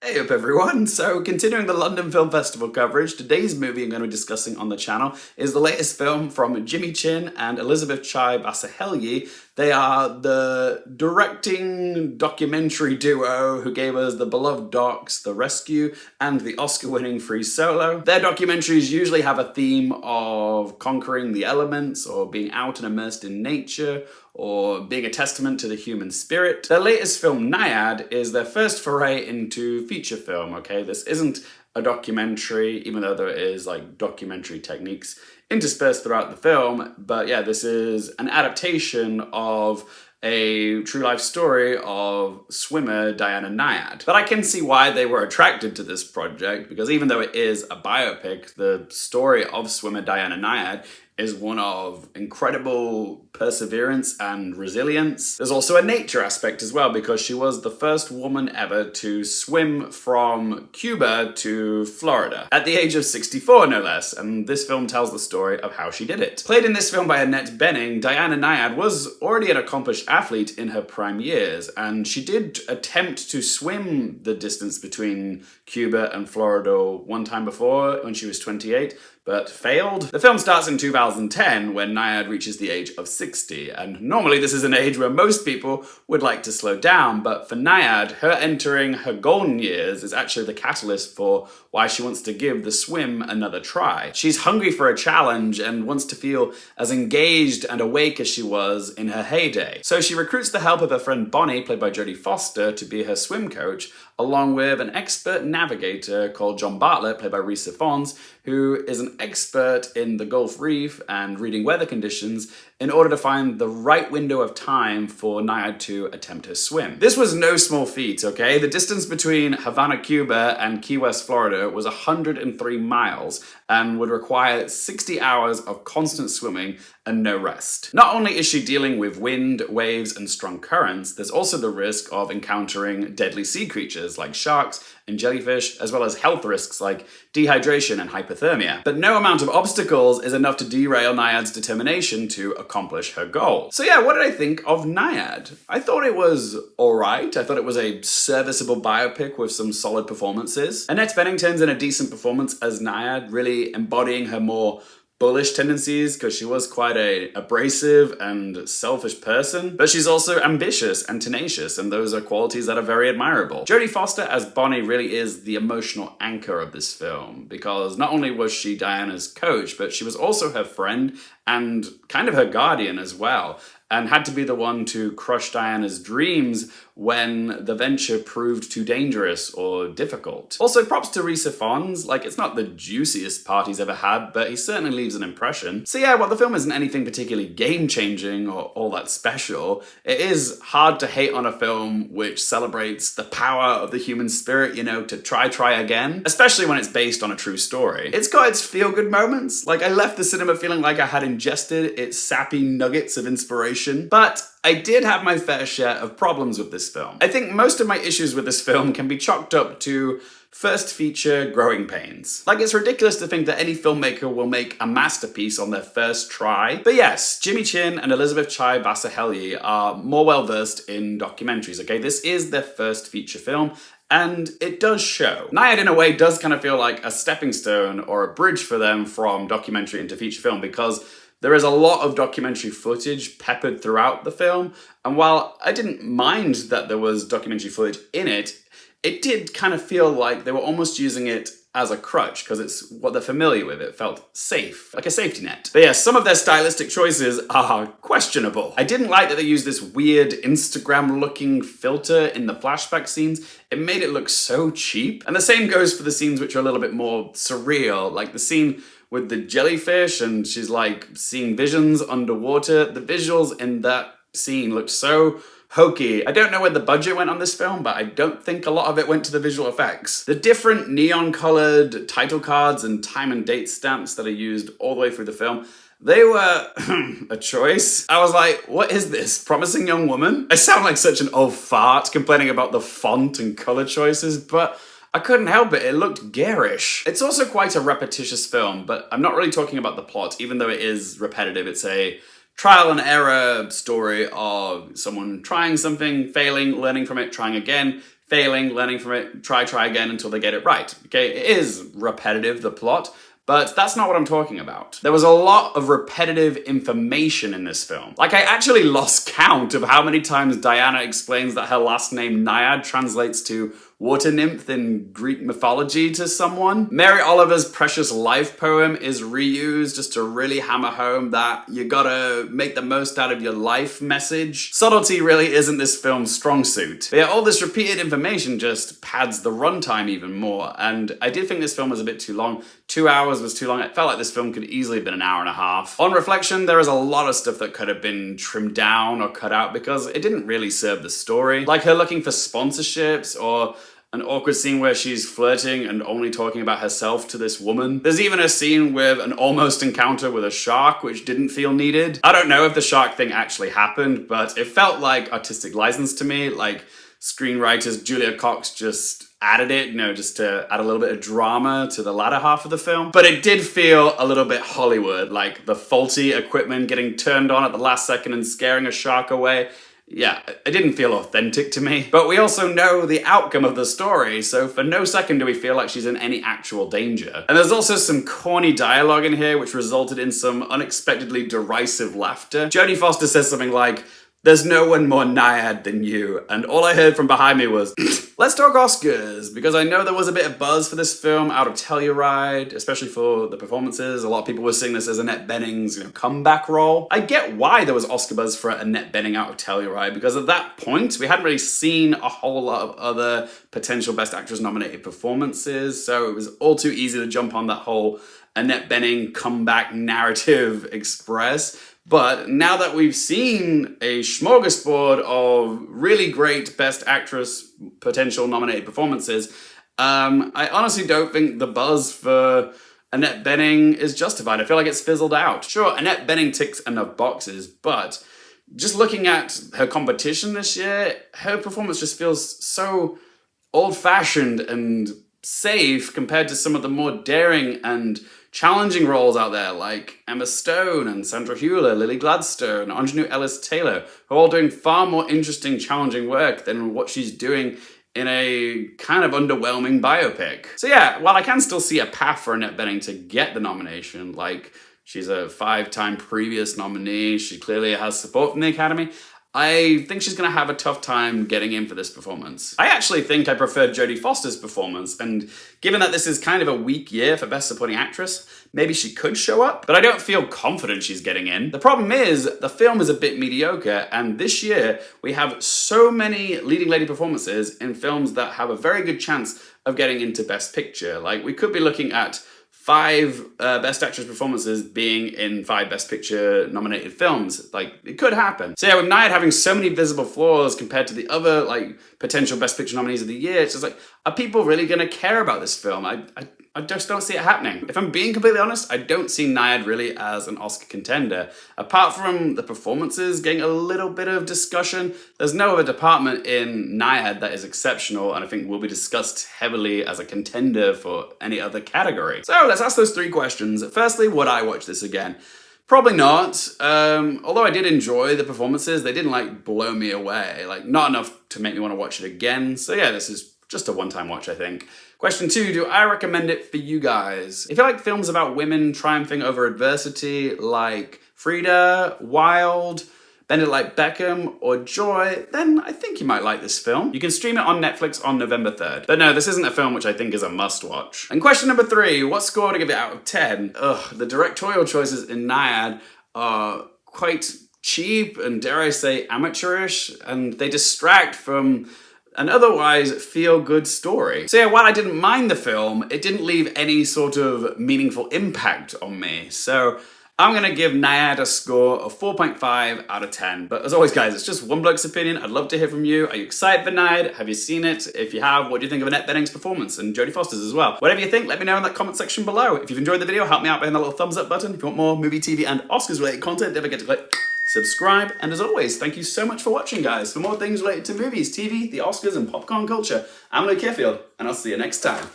Hey up everyone! So continuing the London Film Festival coverage, today's movie I'm going to be discussing on the channel is the latest film from Jimmy Chin and Elizabeth Chai Vasarhelyi. They are the directing documentary duo who gave us the beloved docs, The Rescue, and the Oscar-winning Free Solo. Their documentaries usually have a theme of conquering the elements or being out and immersed in nature or being a testament to the human spirit. Their latest film, Nyad, is their first foray into feature film, okay? This isn't a documentary, even though there is like documentary techniques interspersed throughout the film, but yeah, this is an adaptation of a true life story of swimmer Diana Nyad. But I can see why they were attracted to this project, because even though it is a biopic, the story of swimmer Diana Nyad is one of incredible perseverance and resilience. There's also a nature aspect as well, because she was the first woman ever to swim from Cuba to Florida at the age of 64, no less, and this film tells the story of how she did it. Played in this film by Annette, Diana Nyad was already an accomplished athlete in her prime years, and she did attempt to swim the distance between Cuba and Florida one time before when she was 28, but failed. The film starts in 2010 when Nyad reaches the age of 60, and normally this is an age where most people would like to slow down, but for Nyad, her entering her golden years is actually the catalyst for why she wants to give the swim another try. She's hungry for a challenge and wants to feel as engaged and awake as she was in her heyday. So she recruits the help of her friend Bonnie, played by Jodie Foster, to be her swim coach, along with an expert navigator called John Bartlett, played by Rhys, who is an expert in the Gulf Reef and reading weather conditions in order to find the right window of time for Nyad to attempt her swim. This was no small feat, okay? The distance between Havana, Cuba and Key West, Florida was 103 miles and would require 60 hours of constant swimming and no rest. Not only is she dealing with wind, waves, and strong currents, there's also the risk of encountering deadly sea creatures like sharks and jellyfish, as well as health risks like dehydration and hypothermia. But no amount of obstacles is enough to derail Nyad's determination to accomplish her goal. So yeah, what did I think of Nyad? I thought it was alright. I thought it was a serviceable biopic with some solid performances. Annette Bennington's in a decent performance as Nyad, really embodying her more bullish tendencies, because she was quite a abrasive and selfish person, but she's also ambitious and tenacious, and those are qualities that are very admirable. Jodie Foster as Bonnie really is the emotional anchor of this film, because not only was she Diana's coach, but she was also her friend and kind of her guardian as well, and had to be the one to crush Diana's dreams when the venture proved too dangerous or difficult. Also, props to Rhys, like, it's not the juiciest part he's ever had, but he certainly leaves an impression. So yeah, while the film isn't anything particularly game-changing or all that special, it is hard to hate on a film which celebrates the power of the human spirit, you know, to try again, especially when it's based on a true story. It's got its feel-good moments. Like, I left the cinema feeling like I had ingested its sappy nuggets of inspiration, but I did have my fair share of problems with this film. I think most of my issues with this film can be chalked up to first feature growing pains. Like, it's ridiculous to think that any filmmaker will make a masterpiece on their first try. But yes, Jimmy Chin and Elizabeth Chai Vasarhelyi are more well-versed in documentaries, okay? This is their first feature film, and it does show. Nyad, in a way, does kind of feel like a stepping stone or a bridge for them from documentary into feature film, because there is a lot of documentary footage peppered throughout the film, and while I didn't mind that there was documentary footage in it, it did kind of feel like they were almost using it as a crutch, because it's what they're familiar with. It felt safe, like a safety net. But yeah, some of their stylistic choices are questionable. I didn't like that they used this weird Instagram-looking filter in the flashback scenes. It made it look so cheap. And the same goes for the scenes which are a little bit more surreal, like the scene with the jellyfish and she's like seeing visions underwater. The visuals in that scene looked so hokey. I don't know where the budget went on this film, but I don't think a lot of it went to the visual effects. The different neon-colored title cards and time and date stamps that are used all the way through the film, they were a choice. I was like, what is this? Promising Young Woman? I sound like such an old fart complaining about the font and color choices, but I couldn't help it. It looked garish. It's also quite a repetitious film, but I'm not really talking about the plot, even though it is repetitive. It's a trial and error story of someone trying something, failing, learning from it, trying again, failing, learning from it, try again until they get it right. Okay, it is repetitive, the plot, but that's not what I'm talking about. There was a lot of repetitive information in this film. Like, I actually lost count of how many times Diana explains that her last name Nyad translates to water nymph in Greek mythology to someone. Mary Oliver's precious life poem is reused just to really hammer home that you gotta make the most out of your life message. Subtlety really isn't this film's strong suit. But yeah, all this repeated information just pads the runtime even more, and I did think this film was a bit too long. 2 hours was too long. It felt like this film could easily have been an hour and a half. On reflection, there is a lot of stuff that could have been trimmed down or cut out because it didn't really serve the story. Like her looking for sponsorships, or an awkward scene where she's flirting and only talking about herself to this woman. There's even a scene with an almost encounter with a shark, which didn't feel needed. I don't know if the shark thing actually happened, but it felt like artistic license to me, like screenwriters Julia Cox just added it, just to add a little bit of drama to the latter half of the film. But it did feel a little bit Hollywood, like the faulty equipment getting turned on at the last second and scaring a shark away. Yeah, it didn't feel authentic to me. But we also know the outcome of the story, so for no second do we feel like she's in any actual danger. And there's also some corny dialogue in here which resulted in some unexpectedly derisive laughter. Jodie Foster says something like, "There's no one more Nyad than you," and all I heard from behind me was, let's talk Oscars, because I know there was a bit of buzz for this film out of Telluride, especially for the performances. A lot of people were seeing this as Annette Bening's comeback role. I get why there was Oscar buzz for Annette Bening out of Telluride, because at that point, we hadn't really seen a whole lot of other potential Best Actress nominated performances, so it was all too easy to jump on that whole Annette Bening comeback narrative express. But now that we've seen a smorgasbord of really great Best Actress potential nominated performances, I honestly don't think the buzz for Annette Bening is justified. I feel like it's fizzled out. Sure, Annette Bening ticks enough boxes, but just looking at her competition this year, her performance just feels so old-fashioned and safe compared to some of the more daring and challenging roles out there like Emma Stone and Sandra Hüller, Lily Gladstone, Ingenue Ellis-Taylor, who are all doing far more interesting, challenging work than what she's doing in a kind of underwhelming biopic. So yeah, while I can still see a path for Annette Bening to get the nomination, like she's a 5-time previous nominee, she clearly has support from the Academy, I think she's going to have a tough time getting in for this performance. I actually think I preferred Jodie Foster's performance, and given that this is kind of a weak year for Best Supporting Actress, maybe she could show up, but I don't feel confident she's getting in. The problem is, the film is a bit mediocre, and this year we have so many leading lady performances in films that have a very good chance of getting into Best Picture. Like, we could be looking at 5 Best Actress performances being in 5 Best Picture nominated films. Like, it could happen. So yeah, with Nyad having so many visible flaws compared to the other, potential Best Picture nominees of the year, it's just like, are people really gonna care about this film? I just don't see it happening. If I'm being completely honest, I don't see Nyad really as an Oscar contender. Apart from the performances getting a little bit of discussion, there's no other department in Nyad that is exceptional, and I think will be discussed heavily as a contender for any other category. So let's ask those 3 questions. Firstly, would I watch this again? Probably not. Although I did enjoy the performances, they didn't blow me away. Not enough to make me want to watch it again. So yeah, this is just a one-time watch, I think. Question 2, do I recommend it for you guys? If you like films about women triumphing over adversity like Frida, Wild, Bend It Like Beckham, or Joy, then I think you might like this film. You can stream it on Netflix on November 3rd. But no, this isn't a film which I think is a must-watch. And question number 3, what score to give it out of 10? The directorial choices in Nyad are quite cheap and, dare I say, amateurish, and they distract from an otherwise feel-good story. So yeah, while I didn't mind the film, it didn't leave any sort of meaningful impact on me. So I'm gonna give Nyad a score of 4.5 out of 10. But as always, guys, it's just one bloke's opinion. I'd love to hear from you. Are you excited for Nyad? Have you seen it? If you have, what do you think of Annette Bening's performance and Jodie Foster's as well? Whatever you think, let me know in that comment section below. If you've enjoyed the video, help me out by hitting that little thumbs up button. If you want more movie, TV, and Oscars-related content, don't forget to click subscribe. And as always, thank you so much for watching, guys. For more things related to movies, TV, the Oscars, and popcorn culture, I'm Lukehearfield, and I'll see you next time.